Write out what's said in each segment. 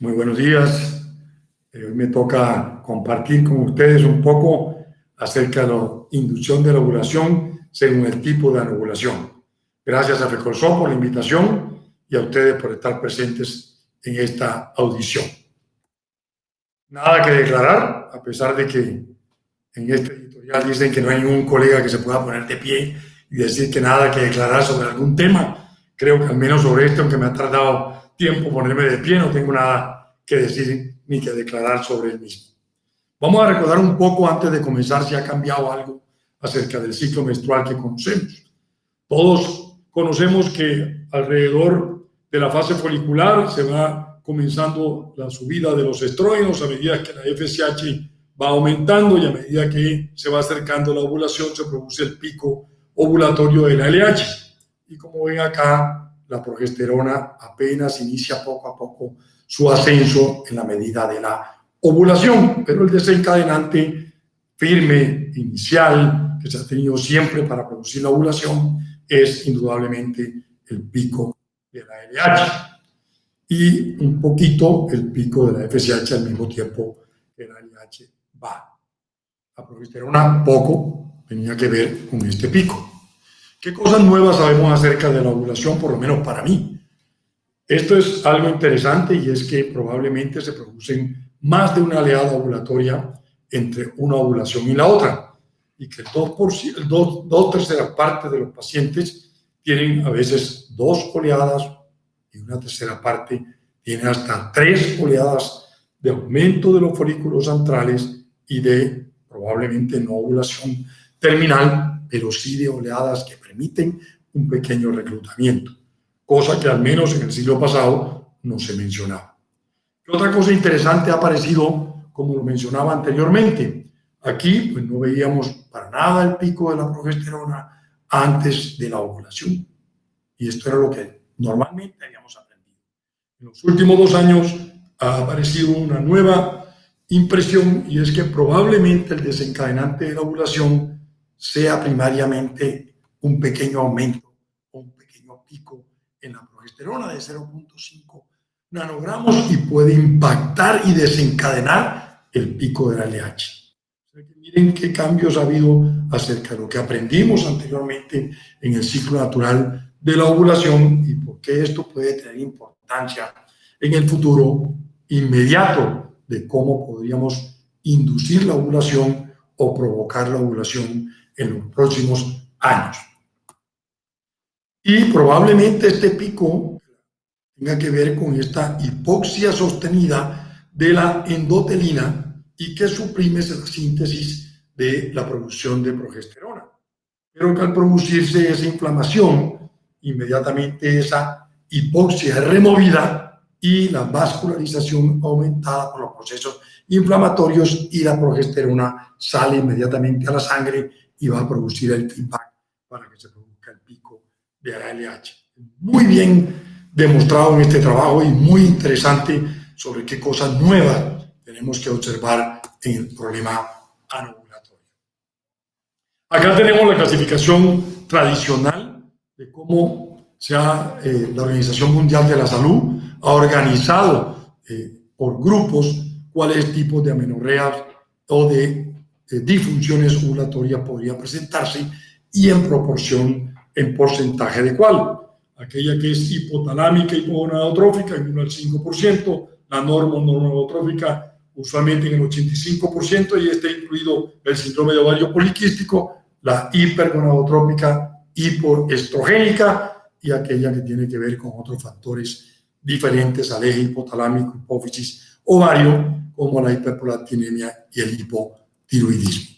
Muy buenos días. Hoy me toca compartir con ustedes un poco acerca de la inducción de la ovulación según el tipo de anovulación. Gracias a FECOLSO por la invitación y a ustedes por estar presentes en esta audición. Nada que declarar, a pesar de que en este editorial dicen que no hay ningún colega que se pueda poner de pie y decir que nada que declarar sobre algún tema. Creo que al menos sobre esto, aunque me ha tardado tiempo ponerme de pie, no tengo nada que decir ni que declarar sobre el mismo. Vamos a recordar un poco antes de comenzar si ha cambiado algo acerca del ciclo menstrual que conocemos. Todos conocemos que alrededor de la fase folicular se va comenzando la subida de los estrógenos a medida que la FSH va aumentando y a medida que se va acercando la ovulación se produce el pico ovulatorio de la LH. Y como ven acá, la progesterona apenas inicia poco a poco su ascenso en la medida de la ovulación, pero el desencadenante firme, inicial, que se ha tenido siempre para producir la ovulación, es indudablemente el pico de la LH y un poquito el pico de la FSH al mismo tiempo que la LH va. La progesterona poco tenía que ver con este pico. ¿Qué cosas nuevas sabemos acerca de la ovulación, por lo menos para mí? Esto es algo interesante y es que probablemente se producen más de una oleada ovulatoria entre una ovulación y la otra y que dos terceras partes de los pacientes tienen a veces 2 oleadas y una tercera parte tiene hasta 3 oleadas de aumento de los folículos antrales y de probablemente no ovulación terminal, pero sí de oleadas que permiten un pequeño reclutamiento, cosa que al menos en el siglo pasado no se mencionaba. ¿Qué otra cosa interesante ha aparecido, como lo mencionaba anteriormente? Aquí pues no veíamos para nada el pico de la progesterona antes de la ovulación. Y esto era lo que normalmente habíamos aprendido. En los últimos 2 años ha aparecido una nueva impresión y es que probablemente el desencadenante de la ovulación sea primariamente un pequeño aumento o un pequeño pico en la progesterona de 0.5 nanogramos y puede impactar y desencadenar el pico de la LH. Miren qué cambios ha habido acerca de lo que aprendimos anteriormente en el ciclo natural de la ovulación y por qué esto puede tener importancia en el futuro inmediato de cómo podríamos inducir la ovulación o provocar la ovulación en los próximos años. Y probablemente este pico tenga que ver con esta hipoxia sostenida de la endotelina y que suprime la síntesis de la producción de progesterona. Pero que al producirse esa inflamación, inmediatamente esa hipoxia es removida y la vascularización aumentada por los procesos inflamatorios y la progesterona sale inmediatamente a la sangre y va a producir el feedback para que se produzca el pico de la LH. Muy bien demostrado en este trabajo y muy interesante sobre qué cosas nuevas tenemos que observar en el problema anovulatorio. Acá tenemos la clasificación tradicional de cómo la Organización Mundial de la Salud ha organizado por grupos cuáles tipos de amenorreas o de disfunciones ovulatorias podría presentarse y en proporción, en porcentaje de cuál. Aquella que es hipotalámica y hipogonadotrófica en 1 al 5%, la normogonadotrófica usualmente en el 85% y está incluido el síndrome de ovario poliquístico, la hipergonadotrópica hipoestrogénica y aquella que tiene que ver con otros factores diferentes al eje hipotalámico, hipófisis, ovario, como la hiperprolactinemia y el hipotiroidismo.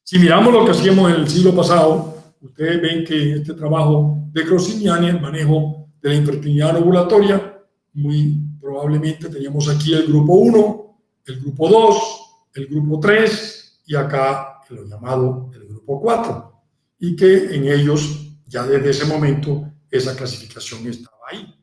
Si miramos lo que hacíamos en el siglo pasado, ustedes ven que en este trabajo de Crosiniani, el manejo de la infertilidad ovulatoria, muy probablemente teníamos aquí el grupo 1, el grupo 2, el grupo 3 y acá lo llamado el grupo 4. Y que en ellos, ya desde ese momento, esa clasificación estaba ahí.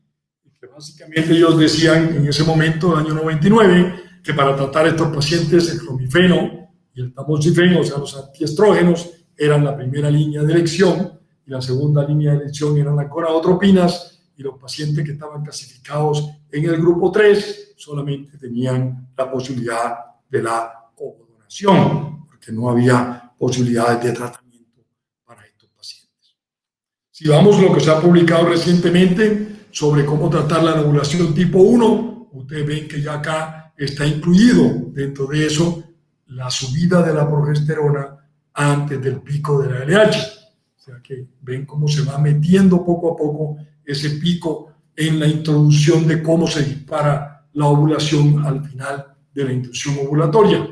Y que básicamente ellos decían en ese momento, el año 99, que para tratar a estos pacientes el clomifeno y el tamoxifeno, o sea, los antiestrógenos, eran la primera línea de elección y la segunda línea de elección eran las gonadotropinas y los pacientes que estaban clasificados En el grupo 3 solamente tenían la posibilidad de la ovodonación, porque no había posibilidades de tratamiento para estos pacientes. Si vamos a lo que se ha publicado recientemente sobre cómo tratar la ovulación tipo 1, ustedes ven que ya acá está incluido dentro de eso la subida de la progesterona antes del pico de la LH. O sea que ven cómo se va metiendo poco a poco ese pico en la introducción de cómo se dispara la ovulación al final de la inducción ovulatoria.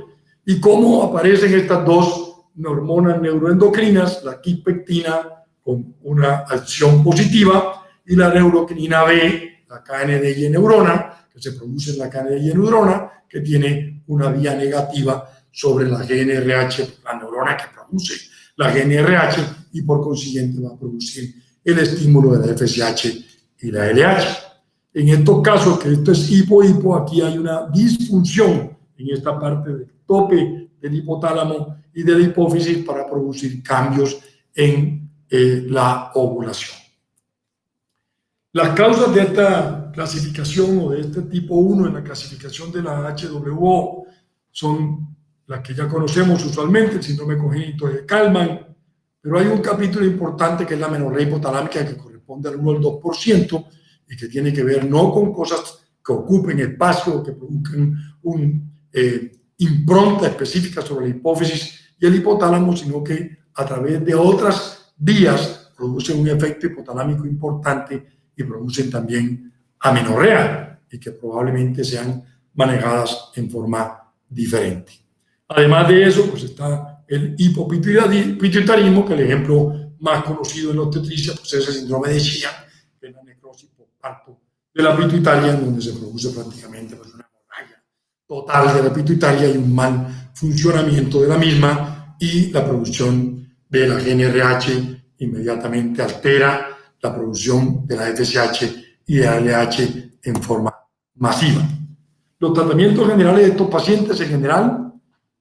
Y cómo aparecen estas dos hormonas neuroendocrinas, la quispectina con una acción positiva y la neuroquinina B, la KNDI neurona, que se produce en la KNDI neurona, que tiene una vía negativa sobre la GNRH, la neurona que produce la GNRH, y por consiguiente va a producir el estímulo de la FSH y la LH. En estos casos, que esto es hipo-hipo, aquí hay una disfunción en esta parte del tope del hipotálamo y de la hipófisis para producir cambios en la ovulación. Las causas de esta clasificación o de este tipo 1 en la clasificación de la HWO son las que ya conocemos usualmente, el síndrome congénito de Kallmann, pero hay un capítulo importante que es la amenorrea hipotalámica, que corresponde al 1 al 2% y que tiene que ver no con cosas que ocupen espacio o que produzcan una impronta específica sobre la hipófisis y el hipotálamo, sino que a través de otras vías producen un efecto hipotalámico importante y producen también amenorrea y que probablemente sean manejadas en forma diferente. Además de eso, pues está el hipopituitarismo, que el ejemplo más conocido en la obstetricia pues es el síndrome de Sheehan, que es la necrosis por parto de la pituitaria, en donde se produce prácticamente pues, una hemorragia total de la pituitaria y un mal funcionamiento de la misma, y la producción de la GNRH inmediatamente altera la producción de la FSH y de la LH en forma masiva. Los tratamientos generales de estos pacientes en general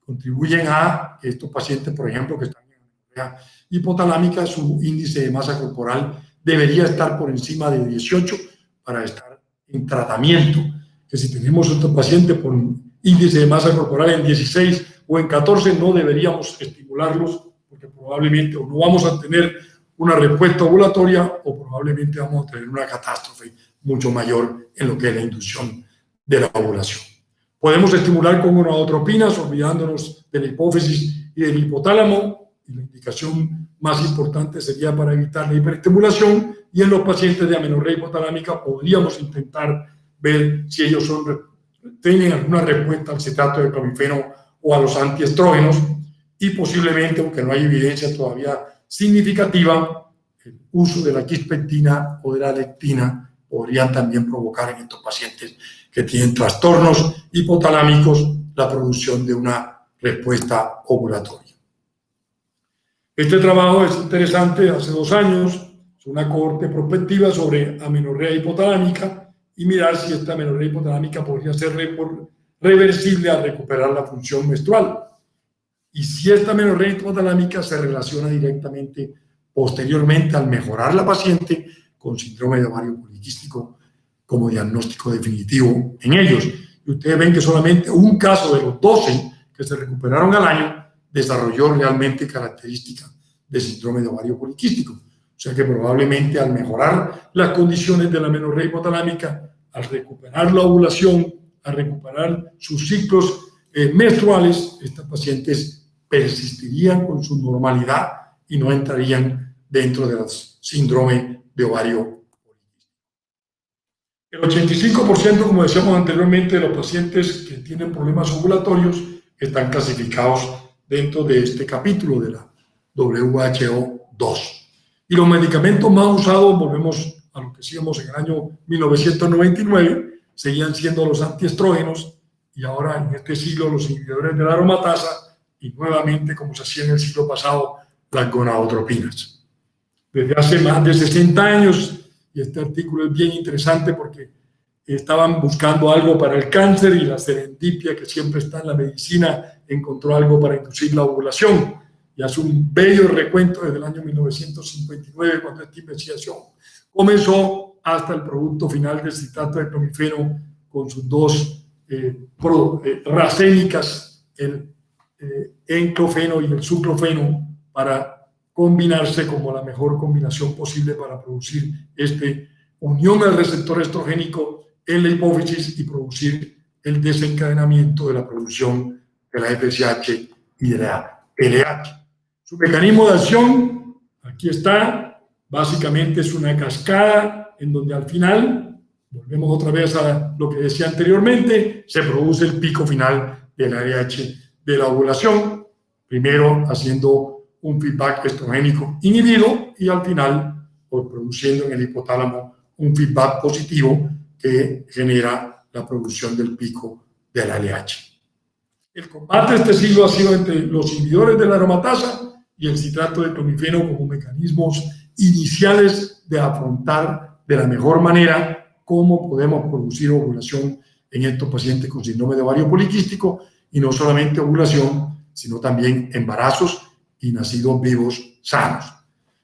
contribuyen a que estos pacientes, por ejemplo, que están en amenorrea hipotalámica, su índice de masa corporal debería estar por encima de 18 para estar en tratamiento. Que si tenemos estos pacientes por un índice de masa corporal en 16 o en 14, no deberíamos estimularlos, porque probablemente o no vamos a tener una respuesta ovulatoria o probablemente vamos a tener una catástrofe mucho mayor en lo que es la inducción de la ovulación. Podemos estimular con gonadotropinas, olvidándonos de la hipófisis y del hipotálamo, y la indicación más importante sería para evitar la hiperestimulación, y en los pacientes de amenorrea hipotalámica podríamos intentar ver si ellos tienen alguna respuesta al citrato de clomifeno o a los antiestrógenos, y posiblemente, aunque no hay evidencia todavía significativa, el uso de la quispectina o de la lectina podrían también provocar en estos pacientes que tienen trastornos hipotalámicos la producción de una respuesta ovulatoria. Este trabajo es interesante, hace 2 años, es una cohorte prospectiva sobre amenorrea hipotalámica y mirar si esta amenorrea hipotalámica podría ser reversible al recuperar la función menstrual. Y si esta amenorrea hipotalámica se relaciona directamente posteriormente al mejorar la paciente con síndrome de ovario poliquístico como diagnóstico definitivo en ellos. Y ustedes ven que solamente un caso de los 12 que se recuperaron al año desarrolló realmente características de síndrome de ovario poliquístico. O sea que probablemente al mejorar las condiciones de la amenorrea hipotalámica, al recuperar la ovulación, al recuperar sus ciclos menstruales, estas pacientes persistirían con su normalidad y no entrarían dentro del síndrome de ovario poliquístico. El 85%, como decíamos anteriormente, de los pacientes que tienen problemas ovulatorios están clasificados dentro de este capítulo de la WHO2. Y los medicamentos más usados, volvemos a lo que hacíamos en el año 1999, seguían siendo los antiestrógenos, y ahora en este siglo los inhibidores de la aromatasa, y nuevamente, como se hacía en el siglo pasado, las gonadotropinas. Desde hace más de 60 años, y este artículo es bien interesante porque estaban buscando algo para el cáncer y la serendipia que siempre está en la medicina encontró algo para inducir la ovulación. Y hace un bello recuento desde el año 1959, cuando esta investigación comenzó, hasta el producto final del citrato de clomifeno con sus dos racémicas, el enclofeno y el suclofeno, para combinarse como la mejor combinación posible para producir esta unión al receptor estrogénico en la hipófisis y producir el desencadenamiento de la producción de la FSH y de la LH. Su mecanismo de acción, aquí está, básicamente es una cascada en donde al final, volvemos otra vez a lo que decía anteriormente, se produce el pico final de la LH de la ovulación, primero haciendo un feedback estrogénico inhibido y al final produciendo en el hipotálamo un feedback positivo que genera la producción del pico de la LH. El combate de este siglo ha sido entre los inhibidores de la aromatasa y el citrato de clomifeno como mecanismos iniciales de afrontar de la mejor manera cómo podemos producir ovulación en estos pacientes con síndrome de ovario poliquístico, y no solamente ovulación, sino también embarazos y nacidos vivos sanos.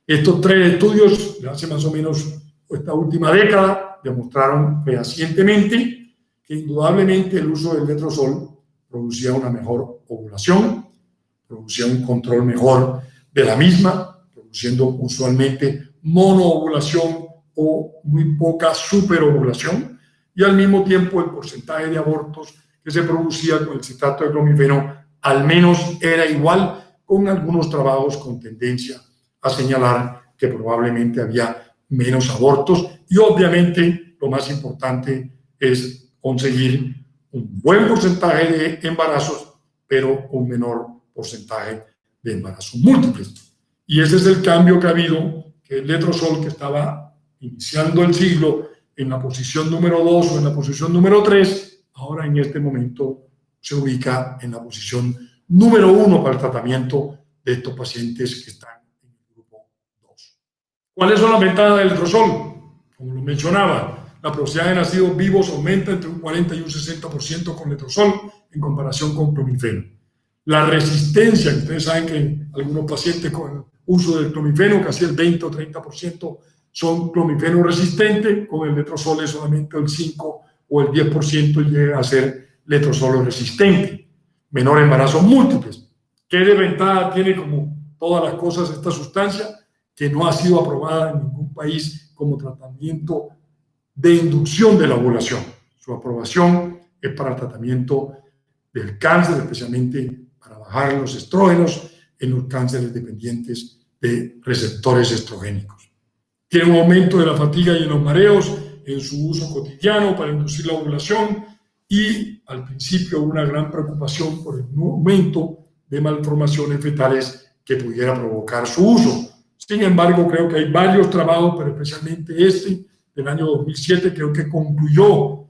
Estos 3 estudios de hace más o menos esta última década demostraron fehacientemente que indudablemente el uso del letrozol producía una mejor ovulación, producía un control mejor de la misma, produciendo usualmente monoovulación o muy poca superovulación, y al mismo tiempo el porcentaje de abortos que se producía con el citrato de clomifeno al menos era igual, con algunos trabajos con tendencia a señalar que probablemente había menos abortos, y obviamente lo más importante es conseguir un buen porcentaje de embarazos, pero un menor porcentaje de embarazos múltiples. Y ese es el cambio que ha habido, que el letrozol, que estaba iniciando el siglo en la posición número 2 o en la posición número 3, ahora en este momento se ubica en la posición número 1 para el tratamiento de estos pacientes que están en el grupo 2. ¿Cuáles son las ventajas del letrozol? Como lo mencionaba, la probabilidad de nacidos vivos aumenta entre un 40 y un 60% con letrozol en comparación con clomifeno. La resistencia, que ustedes saben que algunos pacientes con el uso del clomifeno, casi el 20 o 30% son clomifeno resistentes, con el letrozol es solamente el 5 o el 10% llega a ser letrozol resistente. Menor embarazos múltiples. ¿Qué desventaja tiene, como todas las cosas, esta sustancia? Que no ha sido aprobada en ningún país como tratamiento de inducción de la ovulación. Su aprobación es para el tratamiento del cáncer, especialmente para bajar los estrógenos en los cánceres dependientes de receptores estrogénicos. Tiene un aumento de la fatiga y de los mareos en su uso cotidiano para inducir la ovulación, y al principio una gran preocupación por el aumento de malformaciones fetales que pudiera provocar su uso. Sin embargo, creo que hay varios trabajos, pero especialmente este del año 2007, creo que concluyó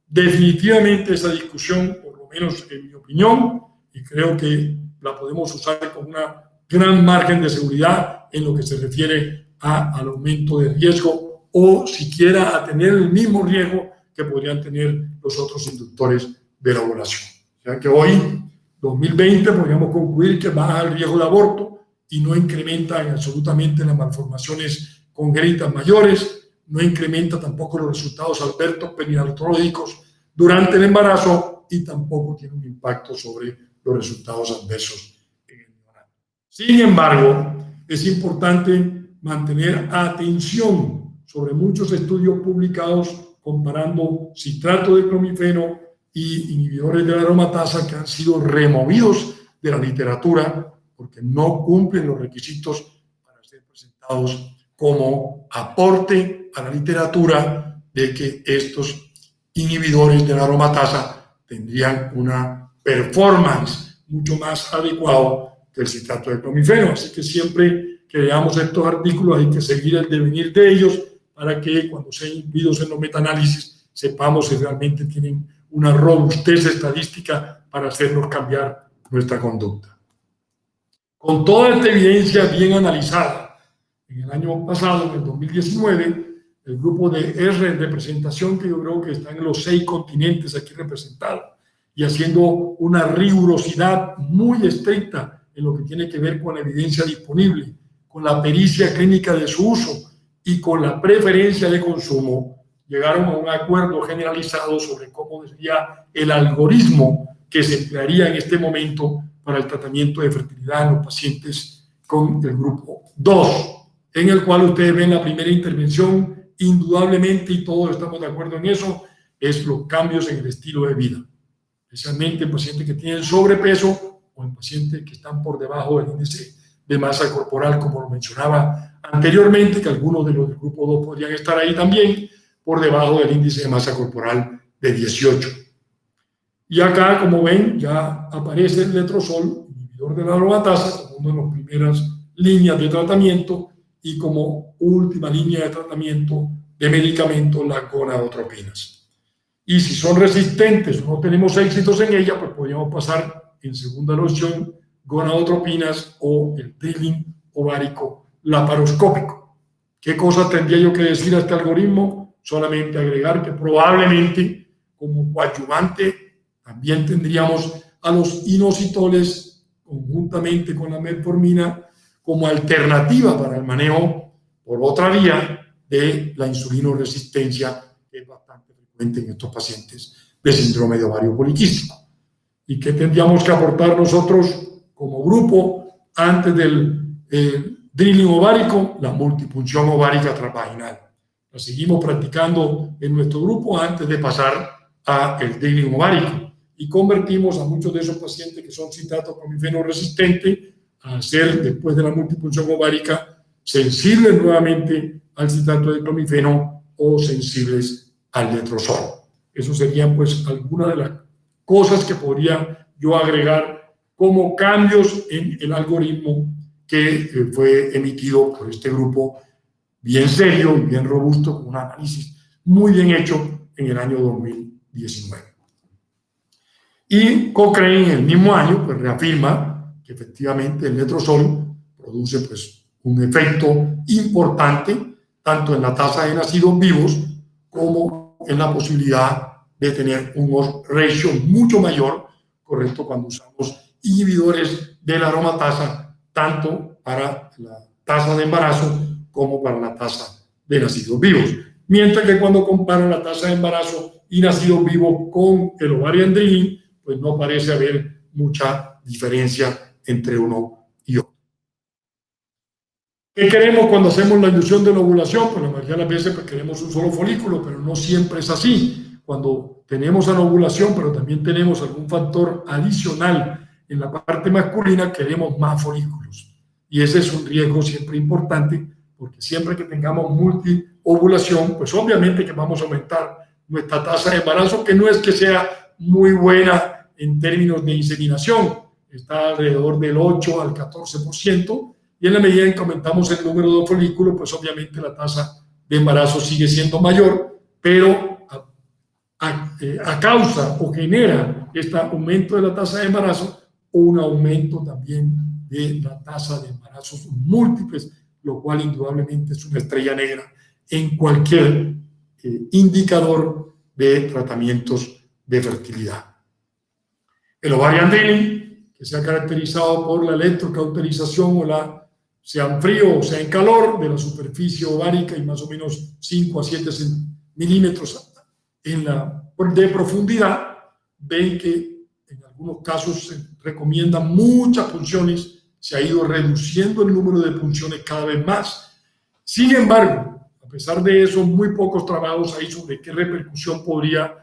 definitivamente esa discusión, por lo menos en mi opinión, y creo que la podemos usar con una gran margen de seguridad en lo que se refiere al aumento de riesgo, o siquiera a tener el mismo riesgo que podrían tener los otros inductores de la ovulación. O sea que hoy, 2020, podríamos concluir que baja el riesgo de aborto y no incrementa en absolutamente las malformaciones congénitas mayores, no incrementa tampoco los resultados adversos perinatológicos durante el embarazo, y tampoco tiene un impacto sobre los resultados adversos en el neonato. Sin embargo, es importante mantener atención sobre muchos estudios publicados comparando citrato de clomifeno y inhibidores de la aromatasa que han sido removidos de la literatura porque no cumplen los requisitos para ser presentados como aporte a la literatura de que estos inhibidores de la aromatasa tendrían una performance mucho más adecuada que el citrato de clomifeno. Así que siempre que veamos estos artículos hay que seguir el devenir de ellos para que cuando sean incluidos en los metaanálisis sepamos si realmente tienen una robustez estadística para hacernos cambiar nuestra conducta. Con toda esta evidencia bien analizada, en el año pasado, en el 2019, el grupo de R en representación, que yo creo que está en los 6 continentes aquí representados, y haciendo una rigurosidad muy estricta en lo que tiene que ver con la evidencia disponible, con la pericia clínica de su uso y con la preferencia de consumo llegaron a un acuerdo generalizado sobre cómo sería el algoritmo que se emplearía en este momento para el tratamiento de fertilidad en los pacientes con el grupo 2, en el cual ustedes ven la primera intervención, indudablemente, y todos estamos de acuerdo en eso, es los cambios en el estilo de vida, especialmente en pacientes que tienen sobrepeso o en pacientes que están por debajo del índice de masa corporal, como lo mencionaba anteriormente, que algunos de los del grupo 2 podrían estar ahí también, por debajo del índice de masa corporal de 18. Y acá, como ven, ya aparece el letrozol, inhibidor de la aromatasa, como una de las primeras líneas de tratamiento y como última línea de tratamiento de medicamentos, las gonadotropinas. Y si son resistentes o no tenemos éxitos en ella, pues podríamos pasar en segunda opción gonadotropinas o el drilling ovárico laparoscópico. ¿Qué cosa tendría yo que decir a este algoritmo? Solamente agregar que probablemente como coadyuvante también tendríamos a los inositoles conjuntamente con la metformina como alternativa para el manejo por otra vía de la insulinoresistencia, que es bastante frecuente en estos pacientes de síndrome de ovario poliquístico. ¿Y qué tendríamos que aportar nosotros como grupo antes del drilling ovárico? La multipunción ovárica transvaginal. La seguimos practicando en nuestro grupo antes de pasar al drilling ovárico y convertimos a muchos de esos pacientes que son citrato-clomifeno resistentes a ser, después de la multipunción ovárica, sensibles nuevamente al citrato de clomifeno o sensibles al letrozol. Eso serían pues algunas de las cosas que podría yo agregar como cambios en el algoritmo que fue emitido por este grupo bien serio y bien robusto, con un análisis muy bien hecho en el año 2019. Y Cochrane en el mismo año pues reafirma que efectivamente el letrozol produce pues un efecto importante tanto en la tasa de nacidos vivos como en la posibilidad de tener un odds ratio mucho mayor, correcto, cuando usamos inhibidores de la aromatasa, tanto para la tasa de embarazo como para la tasa de nacidos vivos. Mientras que cuando comparan la tasa de embarazo y nacidos vivos con el ovarian drilling, pues no parece haber mucha diferencia entre uno y otro. ¿Qué queremos cuando hacemos la inducción de la ovulación? Pues la mayoría de las veces pues queremos un solo folículo, pero no siempre es así. Cuando tenemos la ovulación, pero también tenemos algún factor adicional en la parte masculina, queremos más folículos. Y ese es un riesgo siempre importante, porque siempre que tengamos multiovulación, pues obviamente que vamos a aumentar nuestra tasa de embarazo, que no es que sea muy buena en términos de inseminación, está alrededor del 8 al 14%, y en la medida en que aumentamos el número de folículos, pues obviamente la tasa de embarazo sigue siendo mayor, pero a causa o genera este aumento de la tasa de embarazo un aumento también de la tasa de embarazos múltiples, lo cual indudablemente es una estrella negra en cualquier indicador de tratamientos de fertilidad. El ovarian drilling, que se ha caracterizado por la electrocauterización o la sea en frío o sea en calor de la superficie ovárica y más o menos 5 a 7 milímetros de profundidad, ven que en algunos casos se recomiendan muchas punciones, se ha ido reduciendo el número de punciones cada vez más. Sin embargo, a pesar de eso, muy pocos trabajos hay sobre qué repercusión podría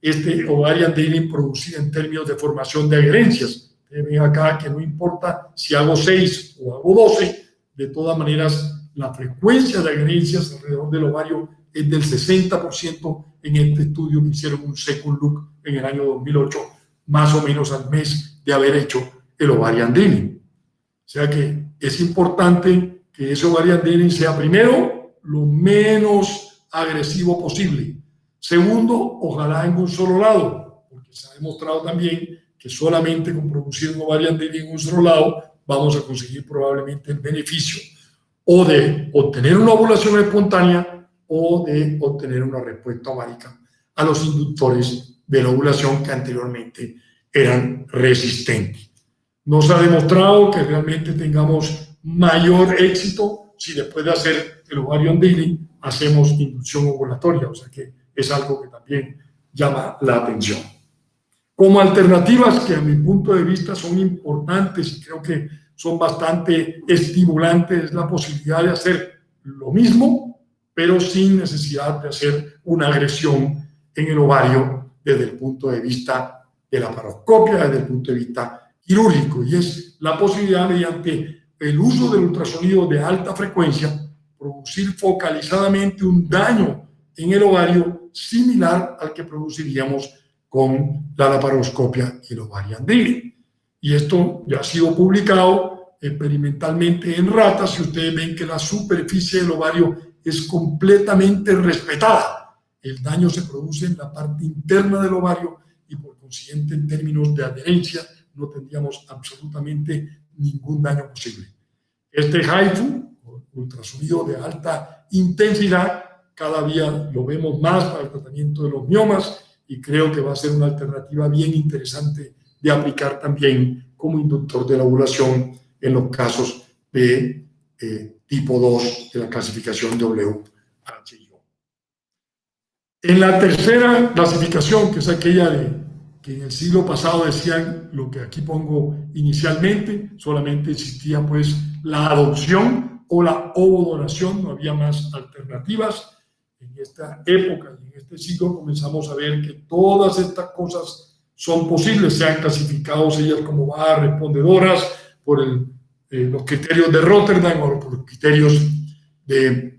este ovarian drilling producir en términos de formación de adherencias. Ven acá que no importa si hago 6 o hago 12, de todas maneras la frecuencia de adherencias alrededor del ovario es del 60% en este estudio que hicieron un second look en el año 2008, más o menos al mes de haber hecho el ovarian drilling. O sea que es importante que ese ovarian drilling sea, primero, lo menos agresivo posible. Segundo, ojalá en un solo lado, porque se ha demostrado también que solamente con producir un ovarian drilling en un solo lado vamos a conseguir probablemente el beneficio o de obtener una ovulación espontánea o de obtener una respuesta ovárica a los inductores de la ovulación que anteriormente eran resistentes. No se ha demostrado que realmente tengamos mayor éxito si después de hacer el ovarium daily hacemos inducción ovulatoria, o sea que es algo que también llama la atención. Como alternativas que a mi punto de vista son importantes y creo que son bastante estimulantes, es la posibilidad de hacer lo mismo, pero sin necesidad de hacer una agresión en el ovario desde el punto de vista de la laparoscopia, desde el punto de vista quirúrgico, y es la posibilidad mediante el uso del ultrasonido de alta frecuencia producir focalizadamente un daño en el ovario similar al que produciríamos con la laparoscopia y el ovarium daily. Y esto ya ha sido publicado experimentalmente en ratas, y ustedes ven que la superficie del ovario es completamente respetada. El daño se produce en la parte interna del ovario y por consiguiente en términos de adherencia no tendríamos absolutamente ningún daño posible. Este HIFU, ultrasonido de alta intensidad, cada día lo vemos más para el tratamiento de los miomas y creo que va a ser una alternativa bien interesante de aplicar también como inductor de la ovulación en los casos de tipo 2 de la clasificación WHO. En la tercera clasificación, que es aquella que en el siglo pasado decían lo que aquí pongo inicialmente, solamente existía pues la adopción o la ovodonación, no había más alternativas. En esta época y en este siglo comenzamos a ver que todas estas cosas son posibles, sean clasificados ellas como bajas respondedoras por los criterios de Rotterdam o por los criterios de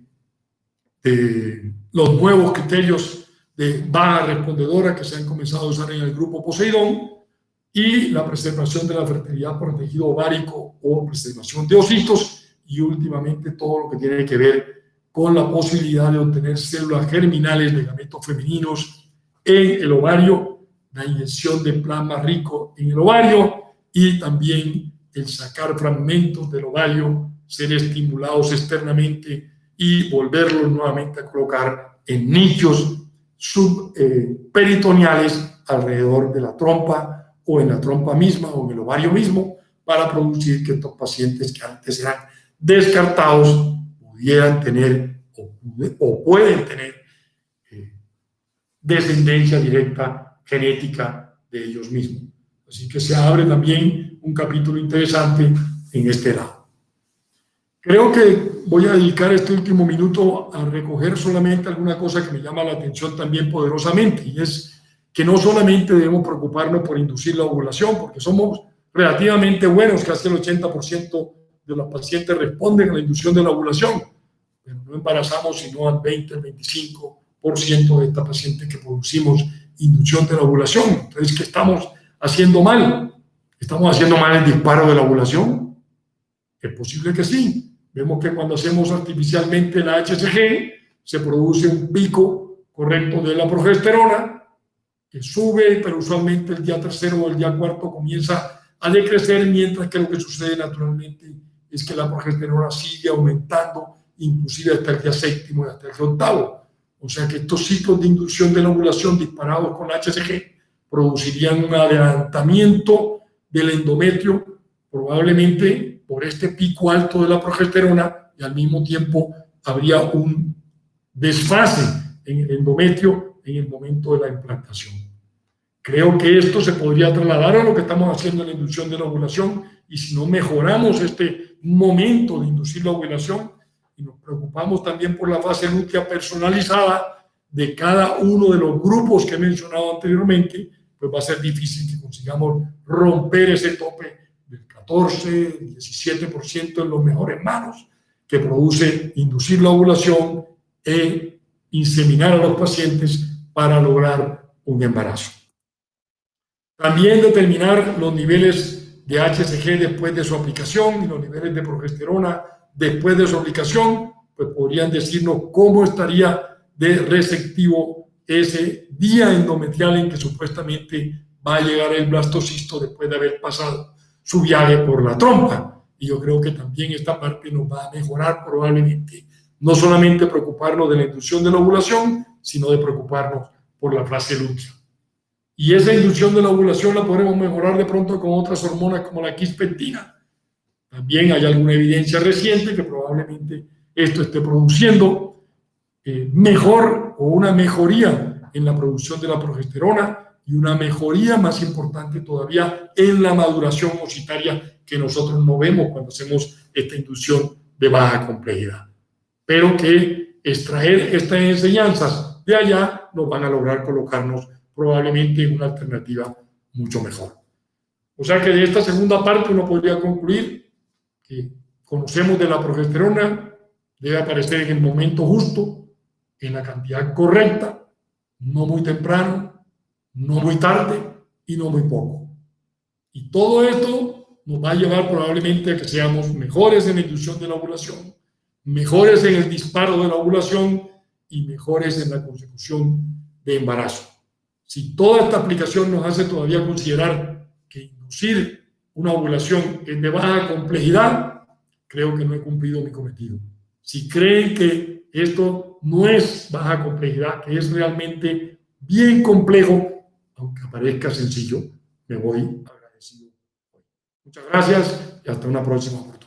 los nuevos criterios de baja respondedora que se han comenzado a usar en el grupo Poseidón, y la preservación de la fertilidad por tejido ovárico o preservación de ocitos, y últimamente todo lo que tiene que ver con la posibilidad de obtener células germinales de gametos femeninos en el ovario, la inyección de plasma rico en el ovario y también el sacar fragmentos del ovario, ser estimulados externamente y volverlos nuevamente a colocar en nichos subperitoneales alrededor de la trompa o en la trompa misma o en el ovario mismo, para producir que estos pacientes que antes eran descartados pudieran tener o pueden tener descendencia directa genética de ellos mismos. Así que se abre también un capítulo interesante en este lado. Creo que voy a dedicar este último minuto a recoger solamente alguna cosa que me llama la atención también poderosamente, y es que no solamente debemos preocuparnos por inducir la ovulación, porque somos relativamente buenos, casi el 80% de los pacientes responden a la inducción de la ovulación, pero no embarazamos sino al 20, al 25% de estas pacientes que producimos inducción de la ovulación. Entonces, ¿qué estamos haciendo mal? ¿Estamos haciendo mal el disparo de la ovulación? Es posible que sí. Vemos que cuando hacemos artificialmente la HCG, se produce un pico correcto de la progesterona, que sube, pero usualmente el día tercero o el día cuarto comienza a decrecer, mientras que lo que sucede naturalmente es que la progesterona sigue aumentando, inclusive hasta el día séptimo y hasta el día octavo. O sea que estos ciclos de inducción de la ovulación disparados con HCG producirían un adelantamiento del endometrio, probablemente por este pico alto de la progesterona, y al mismo tiempo habría un desfase en el endometrio en el momento de la implantación. Creo que esto se podría trasladar a lo que estamos haciendo en la inducción de la ovulación, y si no mejoramos este momento de inducir la ovulación y nos preocupamos también por la fase lútea personalizada de cada uno de los grupos que he mencionado anteriormente, pues va a ser difícil que consigamos romper ese tope del 14, 17% en los mejores manos que produce inducir la ovulación e inseminar a los pacientes para lograr un embarazo. También determinar los niveles de HCG después de su aplicación y los niveles de progesterona después de su aplicación, pues podrían decirnos cómo estaría de receptivo ese día endometrial en que supuestamente va a llegar el blastocisto después de haber pasado su viaje por la trompa. Y yo creo que también esta parte nos va a mejorar probablemente, no solamente preocuparnos de la inducción de la ovulación, sino de preocuparnos por la fase lútea. Y esa inducción de la ovulación la podremos mejorar de pronto con otras hormonas como la quispectina. También hay alguna evidencia reciente que probablemente esto esté produciendo mejor o una mejoría en la producción de la progesterona y una mejoría más importante todavía en la maduración ovocitaria que nosotros no vemos cuando hacemos esta inducción de baja complejidad. Pero que extraer estas enseñanzas de allá nos van a lograr colocarnos probablemente en una alternativa mucho mejor. O sea que de esta segunda parte uno podría concluir que conocemos de la progesterona, debe aparecer en el momento justo, en la cantidad correcta, no muy temprano, no muy tarde y no muy poco. Y todo esto nos va a llevar probablemente a que seamos mejores en la inducción de la ovulación, mejores en el disparo de la ovulación y mejores en la consecución de embarazo. Si toda esta aplicación nos hace todavía considerar que inducir una ovulación es de baja complejidad, creo que no he cumplido mi cometido. Si creen que esto no es baja complejidad, que es realmente bien complejo, aunque parezca sencillo, me voy agradecido. Muchas gracias y hasta una próxima oportunidad.